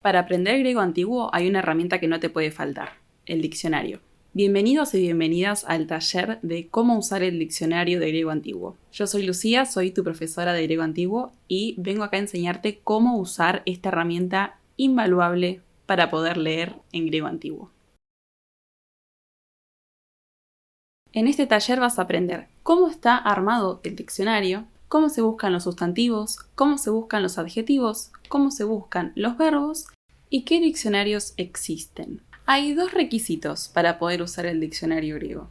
Para aprender griego antiguo hay una herramienta que no te puede faltar, el diccionario. Bienvenidos y bienvenidas al taller de cómo usar el diccionario de griego antiguo. Yo soy Lucía, soy tu profesora de griego antiguo y vengo acá a enseñarte cómo usar esta herramienta invaluable para poder leer en griego antiguo. En este taller vas a aprender cómo está armado el diccionario, cómo se buscan los sustantivos, cómo se buscan los adjetivos, cómo se buscan los verbos y qué diccionarios existen. Hay dos requisitos para poder usar el diccionario griego.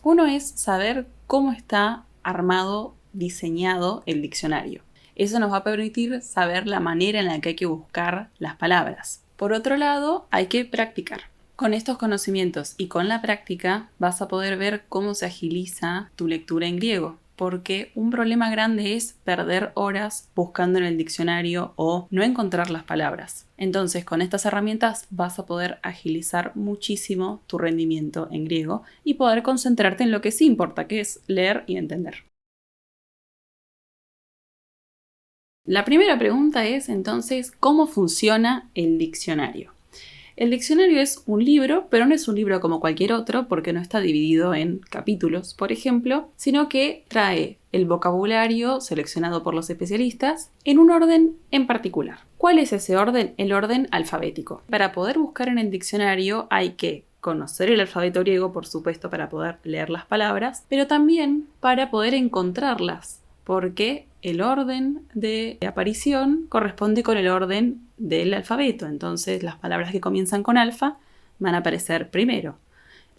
Uno es saber cómo está armado, diseñado el diccionario. Eso nos va a permitir saber la manera en la que hay que buscar las palabras. Por otro lado, hay que practicar. Con estos conocimientos y con la práctica vas a poder ver cómo se agiliza tu lectura en griego, porque un problema grande es perder horas buscando en el diccionario o no encontrar las palabras. Entonces, con estas herramientas vas a poder agilizar muchísimo tu rendimiento en griego y poder concentrarte en lo que sí importa, que es leer y entender. La primera pregunta es entonces, ¿cómo funciona el diccionario? El diccionario es un libro, pero no es un libro como cualquier otro porque no está dividido en capítulos, por ejemplo, sino que trae el vocabulario seleccionado por los especialistas en un orden en particular. ¿Cuál es ese orden? El orden alfabético. Para poder buscar en el diccionario hay que conocer el alfabeto griego, por supuesto, para poder leer las palabras, pero también para poder encontrarlas, porque el orden de aparición corresponde con el orden del alfabeto. Entonces, las palabras que comienzan con alfa van a aparecer primero.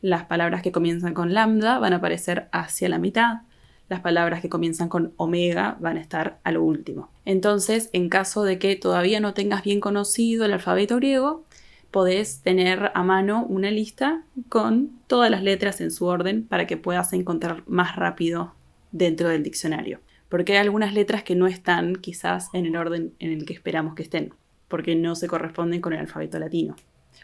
Las palabras que comienzan con lambda van a aparecer hacia la mitad. Las palabras que comienzan con omega van a estar a lo último. Entonces, en caso de que todavía no tengas bien conocido el alfabeto griego, podés tener a mano una lista con todas las letras en su orden para que puedas encontrar más rápido dentro del diccionario. Porque hay algunas letras que no están quizás en el orden en el que esperamos que estén, porque no se corresponden con el alfabeto latino.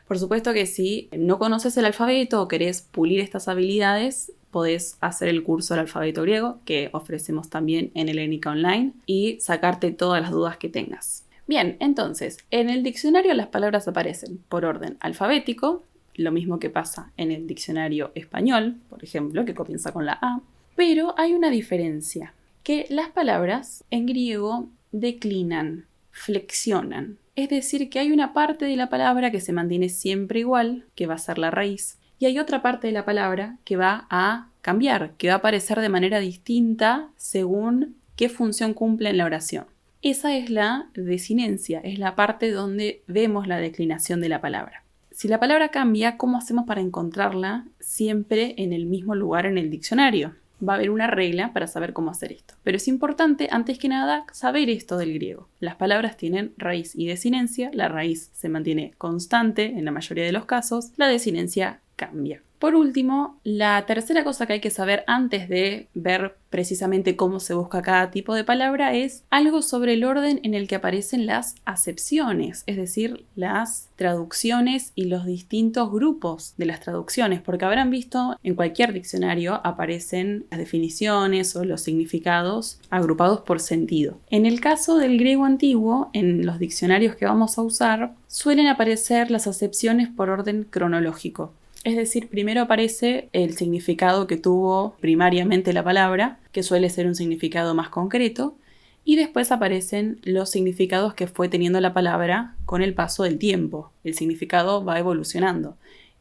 Por supuesto que si no conoces el alfabeto o querés pulir estas habilidades, podés hacer el curso del alfabeto griego, que ofrecemos también en Helénica Online, y sacarte todas las dudas que tengas. Bien, entonces, en el diccionario las palabras aparecen por orden alfabético, lo mismo que pasa en el diccionario español, por ejemplo, que comienza con la A, pero hay una diferencia, que las palabras en griego declinan, flexionan. Es decir, que hay una parte de la palabra que se mantiene siempre igual, que va a ser la raíz, y hay otra parte de la palabra que va a cambiar, que va a aparecer de manera distinta según qué función cumple en la oración. Esa es la desinencia, es la parte donde vemos la declinación de la palabra. Si la palabra cambia, ¿cómo hacemos para encontrarla siempre en el mismo lugar en el diccionario? Va a haber una regla para saber cómo hacer esto. Pero es importante, antes que nada, saber esto del griego. Las palabras tienen raíz y desinencia. La raíz se mantiene constante en la mayoría de los casos. La desinencia cambia. Por último, la tercera cosa que hay que saber antes de ver precisamente cómo se busca cada tipo de palabra es algo sobre el orden en el que aparecen las acepciones, es decir, las traducciones y los distintos grupos de las traducciones, porque habrán visto en cualquier diccionario aparecen las definiciones o los significados agrupados por sentido. En el caso del griego antiguo, en los diccionarios que vamos a usar, suelen aparecer las acepciones por orden cronológico. Es decir, primero aparece el significado que tuvo primariamente la palabra, que suele ser un significado más concreto, y después aparecen los significados que fue teniendo la palabra con el paso del tiempo. El significado va evolucionando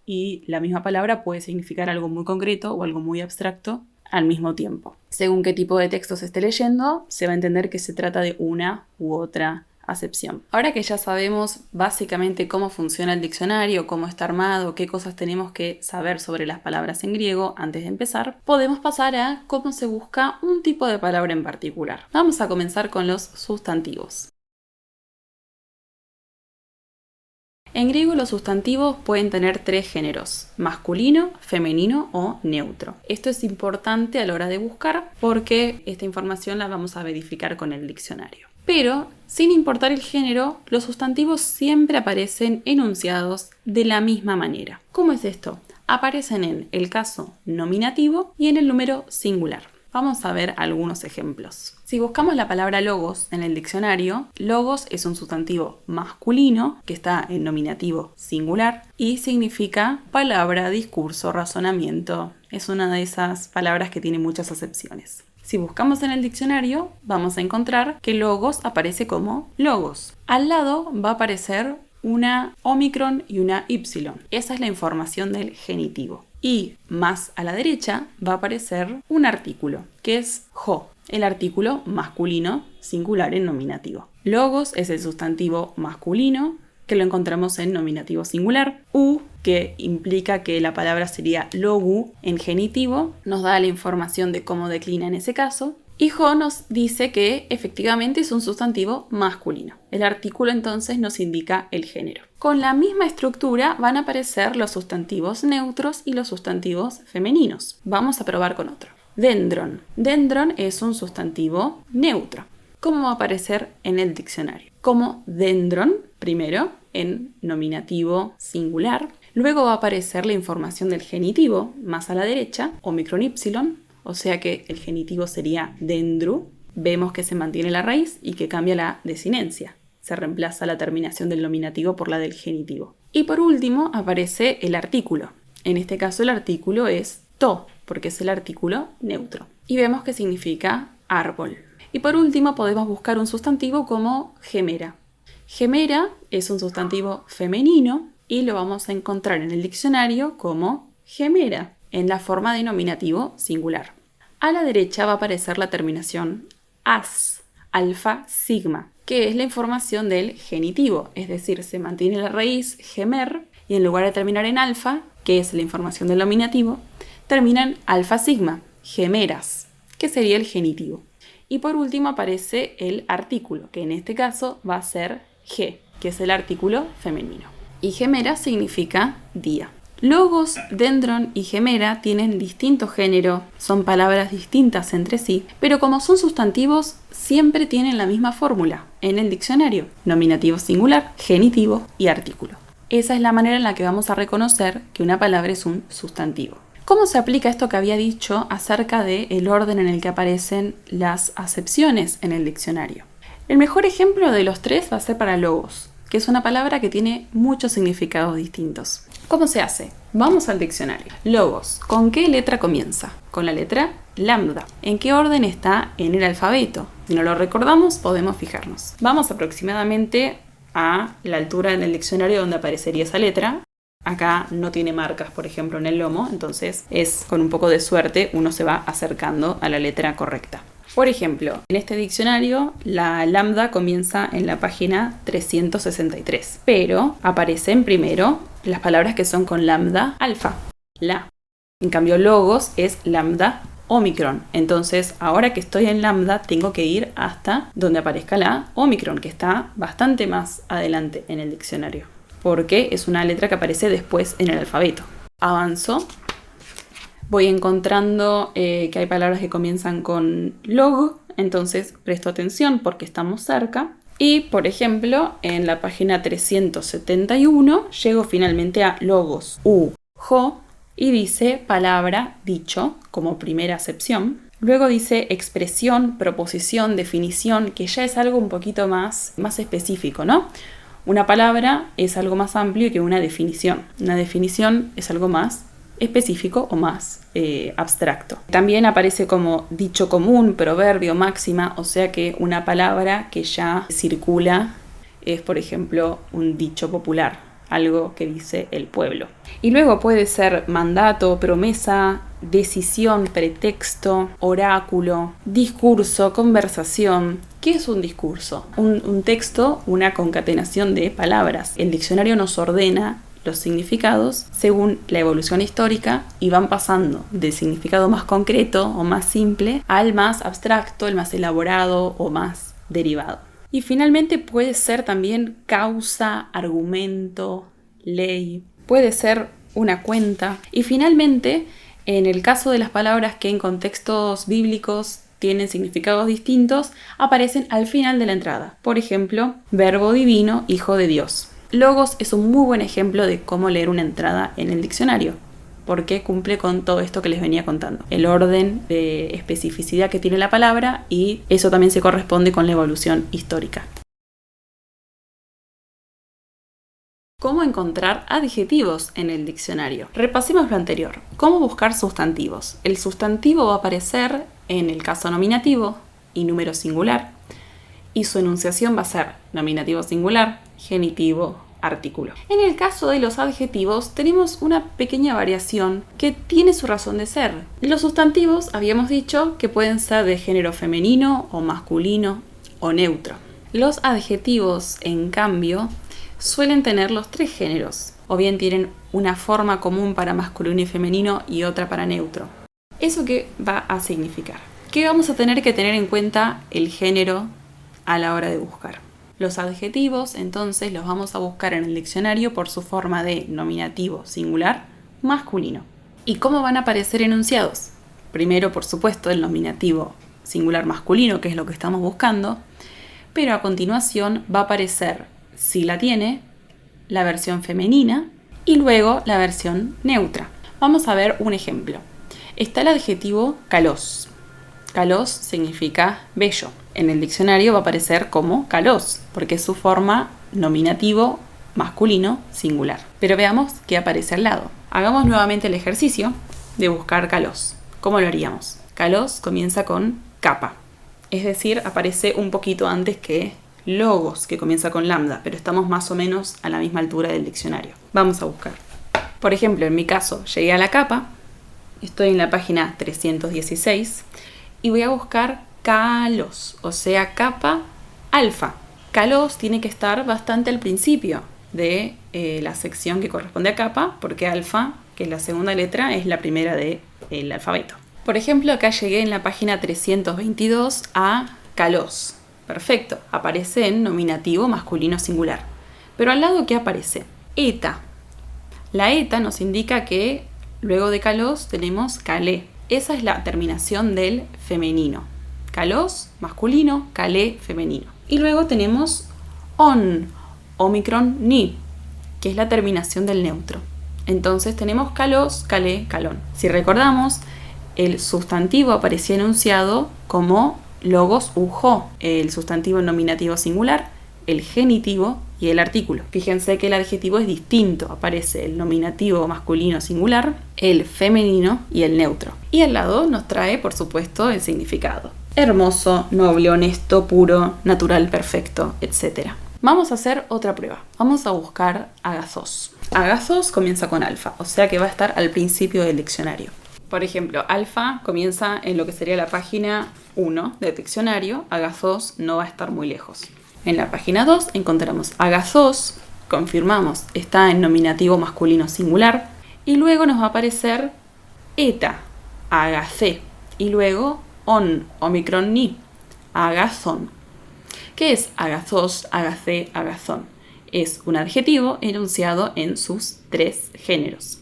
y la misma palabra puede significar algo muy concreto o algo muy abstracto al mismo tiempo. Según qué tipo de texto se esté leyendo, se va a entender que se trata de una u otra acepción. Ahora que ya sabemos básicamente cómo funciona el diccionario, cómo está armado, qué cosas tenemos que saber sobre las palabras en griego antes de empezar, podemos pasar a cómo se busca un tipo de palabra en particular. Vamos a comenzar con los sustantivos. En griego los sustantivos pueden tener tres géneros: masculino, femenino o neutro. Esto es importante a la hora de buscar porque esta información la vamos a verificar con el diccionario. Pero, sin importar el género, los sustantivos siempre aparecen enunciados de la misma manera. ¿Cómo es esto? Aparecen en el caso nominativo y en el número singular. Vamos a ver algunos ejemplos. Si buscamos la palabra logos en el diccionario, logos es un sustantivo masculino que está en nominativo singular y significa palabra, discurso, razonamiento. Es una de esas palabras que tiene muchas acepciones. Si buscamos en el diccionario, vamos a encontrar que logos aparece como logos. Al lado va a aparecer una ómicron y una y. Esa es la información del genitivo. Y más a la derecha va a aparecer un artículo, que es jo, el artículo masculino singular en nominativo. Logos es el sustantivo masculino, que lo encontramos en nominativo singular. U, que implica que la palabra sería logu en genitivo, nos da la información de cómo declina en ese caso. Y jo nos dice que efectivamente es un sustantivo masculino. El artículo entonces nos indica el género. Con la misma estructura van a aparecer los sustantivos neutros y los sustantivos femeninos. Vamos a probar con otro. Dendron. Dendron es un sustantivo neutro. ¿Cómo va a aparecer en el diccionario? Como dendron, primero, en nominativo singular. Luego va a aparecer la información del genitivo, más a la derecha, ómicron y, o sea que el genitivo sería dendru. Vemos que se mantiene la raíz y que cambia la desinencia. Se reemplaza la terminación del nominativo por la del genitivo. Y por último aparece el artículo. En este caso el artículo es to, porque es el artículo neutro. Y vemos que significa árbol. Y por último podemos buscar un sustantivo como gemera. Gemera es un sustantivo femenino y lo vamos a encontrar en el diccionario como gemera, en la forma de nominativo singular. A la derecha va a aparecer la terminación as, alfa, sigma, que es la información del genitivo, es decir, se mantiene la raíz gemer y en lugar de terminar en alfa, que es la información del nominativo, termina en alfa sigma, gemeras, que sería el genitivo. Y por último aparece el artículo, que en este caso va a ser ge, que es el artículo femenino. Y gemera significa día. Logos, dendron y gemera tienen distinto género, son palabras distintas entre sí, pero como son sustantivos, siempre tienen la misma fórmula en el diccionario: nominativo singular, genitivo y artículo. Esa es la manera en la que vamos a reconocer que una palabra es un sustantivo. ¿Cómo se aplica esto que había dicho acerca del orden en el que aparecen las acepciones en el diccionario? El mejor ejemplo de los tres va a ser para logos, que es una palabra que tiene muchos significados distintos. ¿Cómo se hace? Vamos al diccionario. Logos, ¿con qué letra comienza? Con la letra lambda. ¿En qué orden está en el alfabeto? Si no lo recordamos, podemos fijarnos. Vamos aproximadamente a la altura en el diccionario donde aparecería esa letra. Acá no tiene marcas, por ejemplo, en el lomo, entonces es con un poco de suerte uno se va acercando a la letra correcta. Por ejemplo, en este diccionario la lambda comienza en la página 363, pero aparecen primero las palabras que son con lambda alfa, la. En cambio, logos es lambda ómicron. Entonces, ahora que estoy en lambda, tengo que ir hasta donde aparezca la ómicron, que está bastante más adelante en el diccionario, porque es una letra que aparece después en el alfabeto. Avanzo. Voy encontrando que hay palabras que comienzan con log, entonces presto atención porque estamos cerca. Y, por ejemplo, en la página 371 llego finalmente a logos, jo, y dice palabra, dicho, como primera acepción. Luego dice expresión, proposición, definición, que ya es algo un poquito más específico, ¿no? Una palabra es algo más amplio que una definición. Una definición es algo más específico o más abstracto. También aparece como dicho común, proverbio, máxima, o sea que una palabra que ya circula es, por ejemplo, un dicho popular, algo que dice el pueblo. Y luego puede ser mandato, promesa, decisión, pretexto, oráculo, discurso, conversación. ¿Qué es un discurso? Un texto, una concatenación de palabras. El diccionario nos ordena los significados según la evolución histórica y van pasando del significado más concreto o más simple al más abstracto, el más elaborado o más derivado. Y finalmente puede ser también causa, argumento, ley, puede ser una cuenta. Y finalmente, en el caso de las palabras que en contextos bíblicos tienen significados distintos, aparecen al final de la entrada. Por ejemplo, verbo divino, hijo de Dios. Logos es un muy buen ejemplo de cómo leer una entrada en el diccionario. porque cumple con todo esto que les venía contando. El orden de especificidad que tiene la palabra, y eso también se corresponde con la evolución histórica. ¿Cómo encontrar adjetivos en el diccionario? Repasemos lo anterior. ¿Cómo buscar sustantivos? El sustantivo va a aparecer en el caso nominativo y número singular, y su enunciación va a ser nominativo singular, genitivo, artículo. En el caso de los adjetivos tenemos una pequeña variación que tiene su razón de ser. Los sustantivos habíamos dicho que pueden ser de género femenino o masculino o neutro. Los adjetivos, en cambio, suelen tener los tres géneros, o bien tienen una forma común para masculino y femenino y otra para neutro. ¿Eso qué va a significar? Que vamos a tener que tener en cuenta el género a la hora de buscar. Los adjetivos, entonces, los vamos a buscar en el diccionario por su forma de nominativo singular masculino. ¿Y cómo van a aparecer enunciados? Primero, por supuesto, el nominativo singular masculino, que es lo que estamos buscando, pero a continuación va a aparecer, si la tiene, la versión femenina y luego la versión neutra. Vamos a ver un ejemplo. Está el adjetivo calos. Calos significa bello. En el diccionario va a aparecer como calos, porque es su forma nominativo masculino singular. Pero veamos qué aparece al lado. Hagamos nuevamente el ejercicio de buscar calos. ¿Cómo lo haríamos? Calos comienza con capa, es decir, aparece un poquito antes que logos, que comienza con lambda, pero estamos más o menos a la misma altura del diccionario. Vamos a buscar. Por ejemplo, en mi caso, llegué a la capa, estoy en la página 316 y voy a buscar calos, o sea, capa alfa. Calos tiene que estar bastante al principio de la sección que corresponde a capa, porque alfa, que es la segunda letra, es la primera del alfabeto. Por ejemplo, acá llegué en la página 322 a calos. Perfecto, aparece en nominativo masculino singular. Pero al lado, ¿qué aparece? Eta. La eta nos indica que luego de calos tenemos calé. Esa es la terminación del femenino. Calos, masculino, calé, femenino. Y luego tenemos on, omicron, ni, que es la terminación del neutro. Entonces tenemos calos, calé, calón. Si recordamos, el sustantivo aparecía enunciado como logos ujo, el sustantivo nominativo singular, el genitivo y el artículo. Fíjense que el adjetivo es distinto, aparece el nominativo masculino singular, el femenino y el neutro. Y al lado nos trae, por supuesto, el significado. Hermoso, noble, honesto, puro, natural, perfecto, etc. Vamos a hacer otra prueba. Vamos a buscar agazos. Agazos comienza con alfa, o sea que va a estar al principio del diccionario. Por ejemplo, alfa comienza en lo que sería la página 1 del diccionario, agazos no va a estar muy lejos. En la página 2 encontramos agazos, confirmamos, está en nominativo masculino singular, y luego nos va a aparecer eta, agacé, y luego on, omicron ni, agazón. ¿Qué es agazos, agacé, agazón? Es un adjetivo enunciado en sus tres géneros,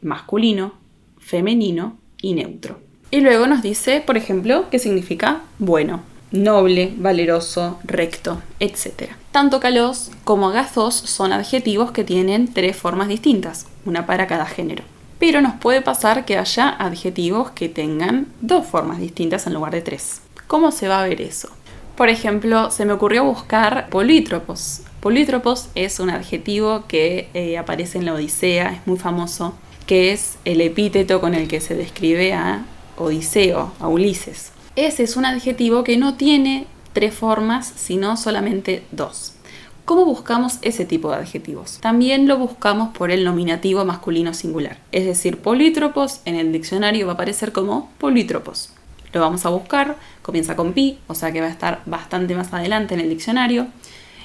masculino, femenino y neutro. Y luego nos dice, por ejemplo, qué significa bueno, noble, valeroso, recto, etc. Tanto calos como agazos son adjetivos que tienen tres formas distintas, una para cada género. Pero nos puede pasar que haya adjetivos que tengan dos formas distintas en lugar de tres. ¿Cómo se va a ver eso? Por ejemplo, se me ocurrió buscar polítropos. Polítropos es un adjetivo que aparece en la Odisea, es muy famoso, que es el epíteto con el que se describe a Odiseo, a Ulises. Ese es un adjetivo que no tiene tres formas, sino solamente dos. ¿Cómo buscamos ese tipo de adjetivos? También lo buscamos por el nominativo masculino singular. Es decir, polítropos en el diccionario va a aparecer como polítropos. Lo vamos a buscar, comienza con pi, o sea que va a estar bastante más adelante en el diccionario.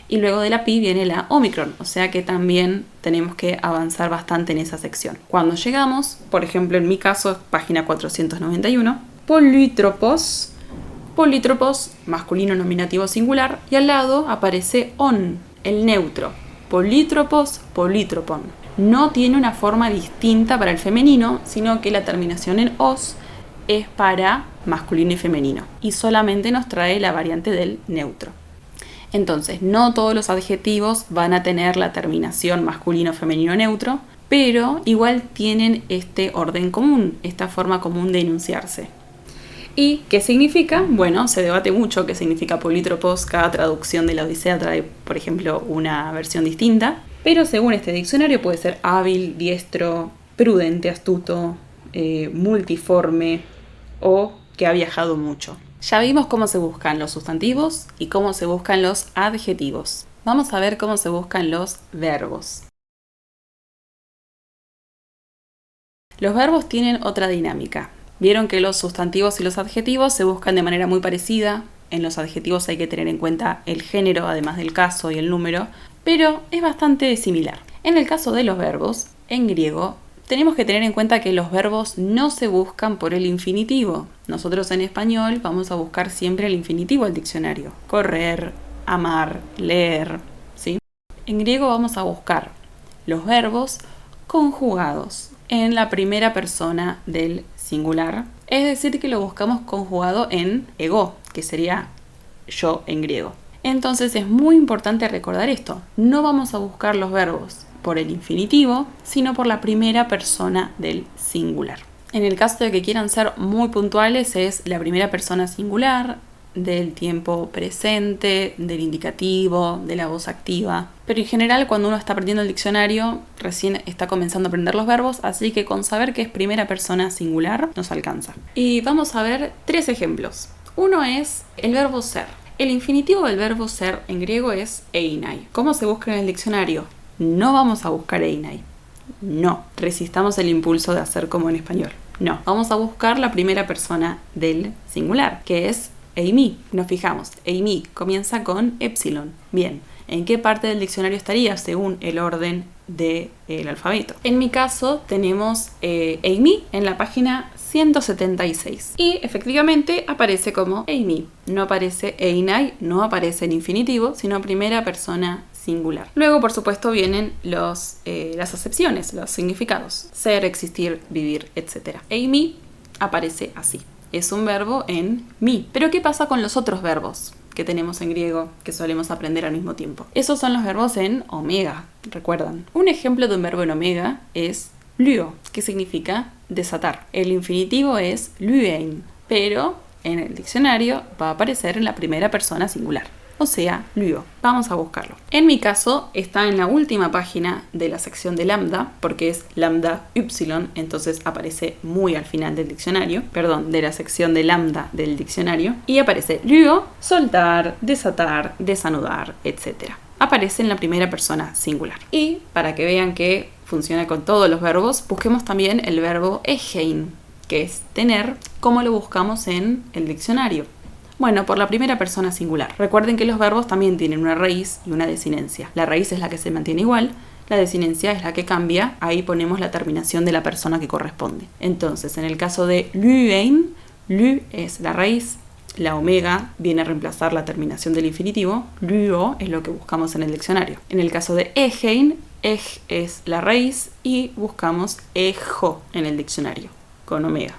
Y luego de la pi viene la omicron, o sea que también tenemos que avanzar bastante en esa sección. Cuando llegamos, por ejemplo en mi caso es página 491, polítropos, masculino nominativo singular, y al lado aparece on, el neutro, polítropos, polítropon. No tiene una forma distinta para el femenino, sino que la terminación en os es para masculino y femenino, y solamente nos trae la variante del neutro. Entonces, no todos los adjetivos van a tener la terminación masculino, femenino, neutro, pero igual tienen este orden común, esta forma común de enunciarse. ¿Y qué significa? Bueno, se debate mucho qué significa polítropos. Cada traducción de la Odisea trae, por ejemplo, una versión distinta. Pero según este diccionario puede ser hábil, diestro, prudente, astuto, multiforme o que ha viajado mucho. Ya vimos cómo se buscan los sustantivos y cómo se buscan los adjetivos. Vamos a ver cómo se buscan los verbos. Los verbos tienen otra dinámica. Vieron que los sustantivos y los adjetivos se buscan de manera muy parecida. En los adjetivos hay que tener en cuenta el género, además del caso y el número, pero es bastante similar. En el caso de los verbos, en griego, tenemos que tener en cuenta que los verbos no se buscan por el infinitivo. Nosotros en español vamos a buscar siempre el infinitivo del diccionario. Correr, amar, leer, ¿sí? En griego vamos a buscar los verbos conjugados en la primera persona del singular, es decir que lo buscamos conjugado en ego, que sería yo en griego. Entonces es muy importante recordar esto, no vamos a buscar los verbos por el infinitivo, sino por la primera persona del singular. En el caso de que quieran ser muy puntuales es la primera persona singular, del tiempo presente, del indicativo, de la voz activa. Pero en general cuando uno está aprendiendo el diccionario recién está comenzando a aprender los verbos, así que con saber que es primera persona singular nos alcanza. Y vamos a ver 3 ejemplos. Uno es el verbo ser. El infinitivo del verbo ser en griego es einai. ¿Cómo se busca en el diccionario? No vamos a buscar einai. No, resistamos el impulso de hacer como en español. No, vamos a buscar la primera persona del singular, que es eimi. Nos fijamos, eimi comienza con epsilon. Bien, ¿en qué parte del diccionario estaría según el orden del alfabeto? En mi caso tenemos eimi en la página 176 y efectivamente aparece como eimi. No aparece einai, no aparece en infinitivo, sino primera persona singular. Luego, por supuesto, vienen las acepciones, los significados. Ser, existir, vivir, etc. Eimi aparece así. Es un verbo en mi. Pero ¿qué pasa con los otros verbos que tenemos en griego que solemos aprender al mismo tiempo? Esos son los verbos en omega, ¿recuerdan? Un ejemplo de un verbo en omega es lyo, que significa desatar. El infinitivo es lyein, pero en el diccionario va a aparecer en la primera persona singular. O sea, lyo. Vamos a buscarlo. En mi caso está en la última página de la sección de lambda, porque es lambda ypsilon, entonces aparece muy al final del diccionario, perdón, de la sección de lambda del diccionario, y aparece lyo, soltar, desatar, desanudar, etc. Aparece en la primera persona singular. Y para que vean que funciona con todos los verbos, busquemos también el verbo egein, que es tener, como lo buscamos en el diccionario. Bueno, por la primera persona singular. Recuerden que los verbos también tienen una raíz y una desinencia. La raíz es la que se mantiene igual, la desinencia es la que cambia, ahí ponemos la terminación de la persona que corresponde. Entonces, en el caso de lyein, lyu es la raíz, la omega viene a reemplazar la terminación del infinitivo, lyo es lo que buscamos en el diccionario. En el caso de egein, ej es la raíz y buscamos ejo en el diccionario, con omega.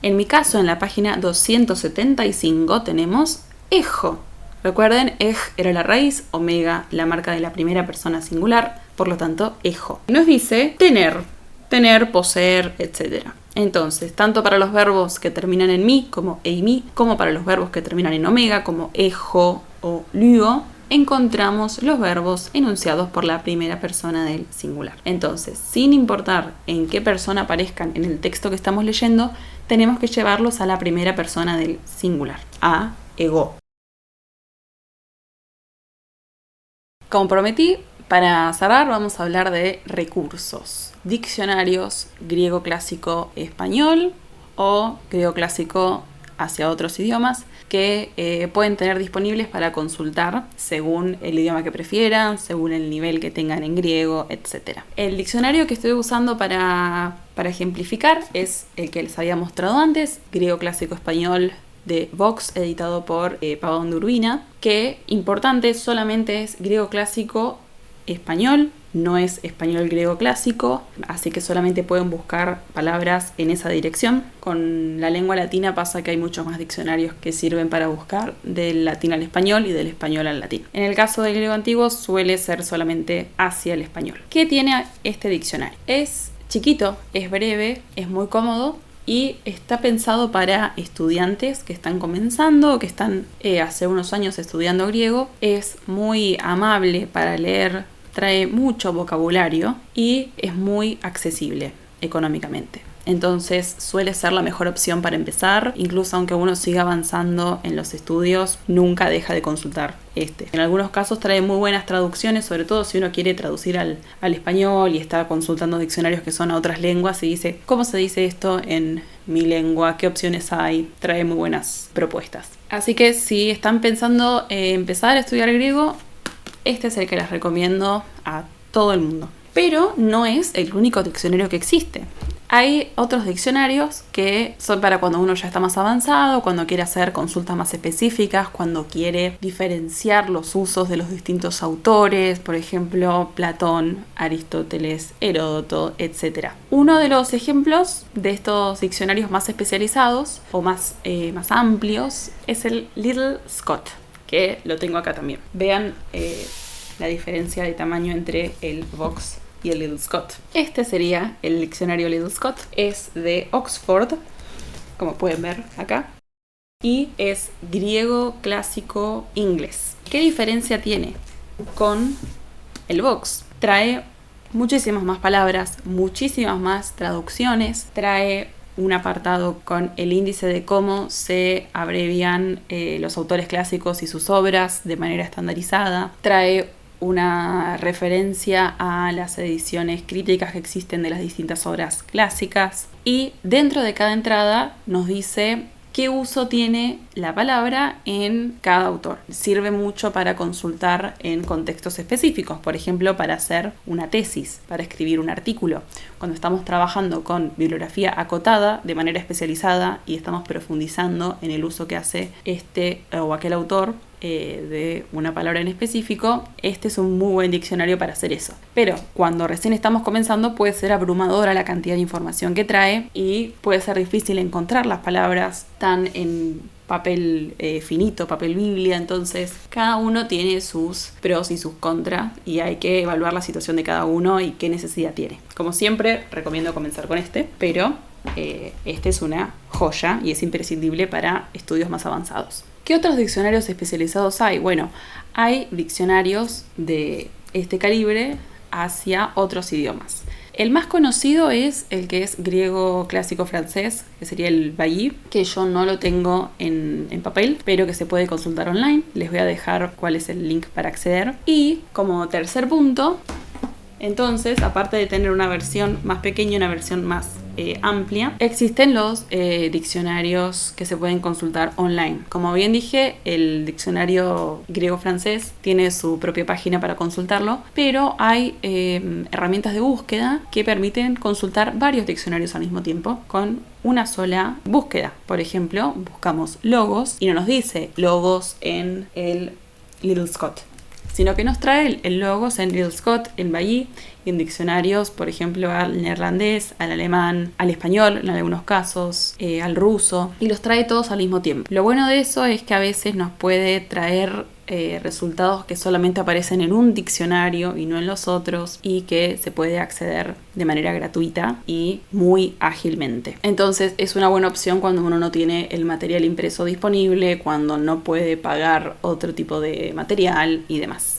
En mi caso, en la página 275 tenemos ejo. Recuerden, ej era la raíz, omega la marca de la primera persona singular, por lo tanto, ejo. Nos dice tener, poseer, etc. Entonces, tanto para los verbos que terminan en mi, como eimi, como para los verbos que terminan en omega, como ejo o lyo, encontramos los verbos enunciados por la primera persona del singular. Entonces, sin importar en qué persona aparezcan en el texto que estamos leyendo, tenemos que llevarlos a la primera persona del singular, a ego. Como prometí, para cerrar vamos a hablar de recursos. Diccionarios griego clásico español o griego clásico hacia otros idiomas que pueden tener disponibles para consultar según el idioma que prefieran, según el nivel que tengan en griego, etc. El diccionario que estoy usando para ejemplificar es el que les había mostrado antes, Griego Clásico Español de Vox, editado por Pavón de Urbina, que, importante, solamente es griego clásico español, no es español griego clásico, así que solamente pueden buscar palabras en esa dirección. Con la lengua latina pasa que hay muchos más diccionarios que sirven para buscar del latín al español y del español al latín. En el caso del griego antiguo suele ser solamente hacia el español. ¿Qué tiene este diccionario? Es chiquito, es breve, es muy cómodo y está pensado para estudiantes que están comenzando o que están hace unos años estudiando griego. Es muy amable para leer, trae mucho vocabulario y es muy accesible económicamente. Entonces suele ser la mejor opción para empezar, incluso aunque uno siga avanzando en los estudios, nunca deja de consultar este. En algunos casos trae muy buenas traducciones, sobre todo si uno quiere traducir al español y está consultando diccionarios que son a otras lenguas y dice, ¿cómo se dice esto en mi lengua? ¿Qué opciones hay? Trae muy buenas propuestas. Así que si están pensando empezar a estudiar griego, este es el que les recomiendo a todo el mundo. Pero no es el único diccionario que existe. Hay otros diccionarios que son para cuando uno ya está más avanzado, cuando quiere hacer consultas más específicas, cuando quiere diferenciar los usos de los distintos autores, por ejemplo, Platón, Aristóteles, Heródoto, etc. Uno de los ejemplos de estos diccionarios más especializados o más amplios es el Liddell Scott, que lo tengo acá también. Vean la diferencia de tamaño entre el Vox y el Liddell Scott. Este sería el diccionario Liddell Scott. Es de Oxford, como pueden ver acá, y es griego clásico inglés. ¿Qué diferencia tiene con el Vox? Trae muchísimas más palabras, muchísimas más traducciones, trae un apartado con el índice de cómo se abrevian los autores clásicos y sus obras de manera estandarizada, trae una referencia a las ediciones críticas que existen de las distintas obras clásicas y dentro de cada entrada nos dice qué uso tiene la palabra en cada autor. Sirve mucho para consultar en contextos específicos, por ejemplo, para hacer una tesis, para escribir un artículo. Cuando estamos trabajando con bibliografía acotada de manera especializada y estamos profundizando en el uso que hace este o aquel autor de una palabra en específico, este es un muy buen diccionario para hacer eso. Pero cuando recién estamos comenzando puede ser abrumadora la cantidad de información que trae y puede ser difícil encontrar las palabras tan en papel finito, papel biblia. Entonces cada uno tiene sus pros y sus contras y hay que evaluar la situación de cada uno y qué necesidad tiene. Como siempre recomiendo comenzar con este, pero este es una joya y es imprescindible para estudios más avanzados. ¿Qué otros diccionarios especializados hay? Bueno, hay diccionarios de este calibre hacia otros idiomas. El más conocido es el que es griego clásico francés, que sería el Bailly, que yo no lo tengo en papel, pero que se puede consultar online. Les voy a dejar cuál es el link para acceder. Y como tercer punto, entonces, aparte de tener una versión más pequeña y una versión más amplia, existen los diccionarios que se pueden consultar online. Como bien dije, el diccionario griego-francés tiene su propia página para consultarlo, pero hay herramientas de búsqueda que permiten consultar varios diccionarios al mismo tiempo con una sola búsqueda. Por ejemplo, buscamos logos y no nos dice logos en el Liddell Scott, sino que nos trae el logos en Liddell Scott, en Bailly y en diccionarios, por ejemplo, al neerlandés, al alemán, al español en algunos casos, al ruso, y los trae todos al mismo tiempo. Lo bueno de eso es que a veces nos puede traer resultados que solamente aparecen en un diccionario y no en los otros, y que se puede acceder de manera gratuita y muy ágilmente. Entonces es una buena opción cuando uno no tiene el material impreso disponible, cuando no puede pagar otro tipo de material y demás.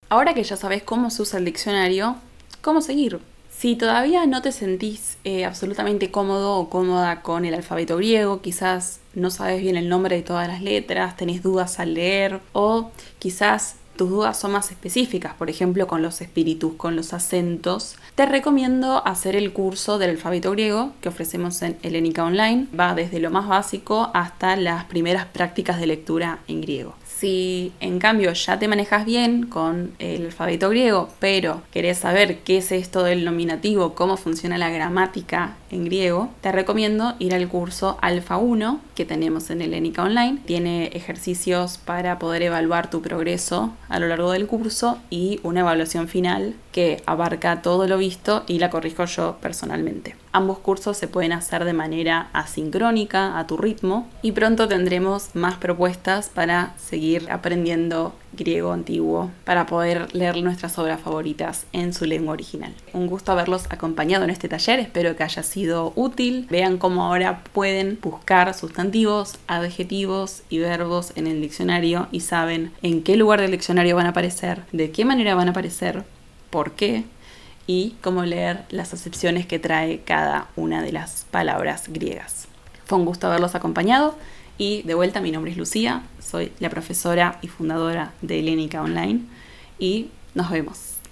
Ahora que ya sabes cómo se usa el diccionario, ¿cómo seguir? Si todavía no te sentís absolutamente cómodo o cómoda con el alfabeto griego, quizás no sabes bien el nombre de todas las letras, tenés dudas al leer, o quizás tus dudas son más específicas, por ejemplo con los espíritus, con los acentos, te recomiendo hacer el curso del alfabeto griego que ofrecemos en Helénica Online. Va desde lo más básico hasta las primeras prácticas de lectura en griego. Si en cambio ya te manejas bien con el alfabeto griego, pero querés saber qué es esto del nominativo, cómo funciona la gramática en griego, te recomiendo ir al curso Alfa 1 que tenemos en Helénica Online. Tiene ejercicios para poder evaluar tu progreso a lo largo del curso y una evaluación final que abarca todo lo visto y la corrijo yo personalmente. Ambos cursos se pueden hacer de manera asincrónica, a tu ritmo, y pronto tendremos más propuestas para seguir aprendiendo griego antiguo, para poder leer nuestras obras favoritas en su lengua original. Un gusto haberlos acompañado en este taller, espero que haya sido útil. Vean cómo ahora pueden buscar sustantivos, adjetivos y verbos en el diccionario y saben en qué lugar del diccionario van a aparecer, de qué manera van a aparecer, por qué, y cómo leer las acepciones que trae cada una de las palabras griegas. Fue un gusto haberlos acompañado y de vuelta, mi nombre es Lucía, soy la profesora y fundadora de Helénica Online y nos vemos.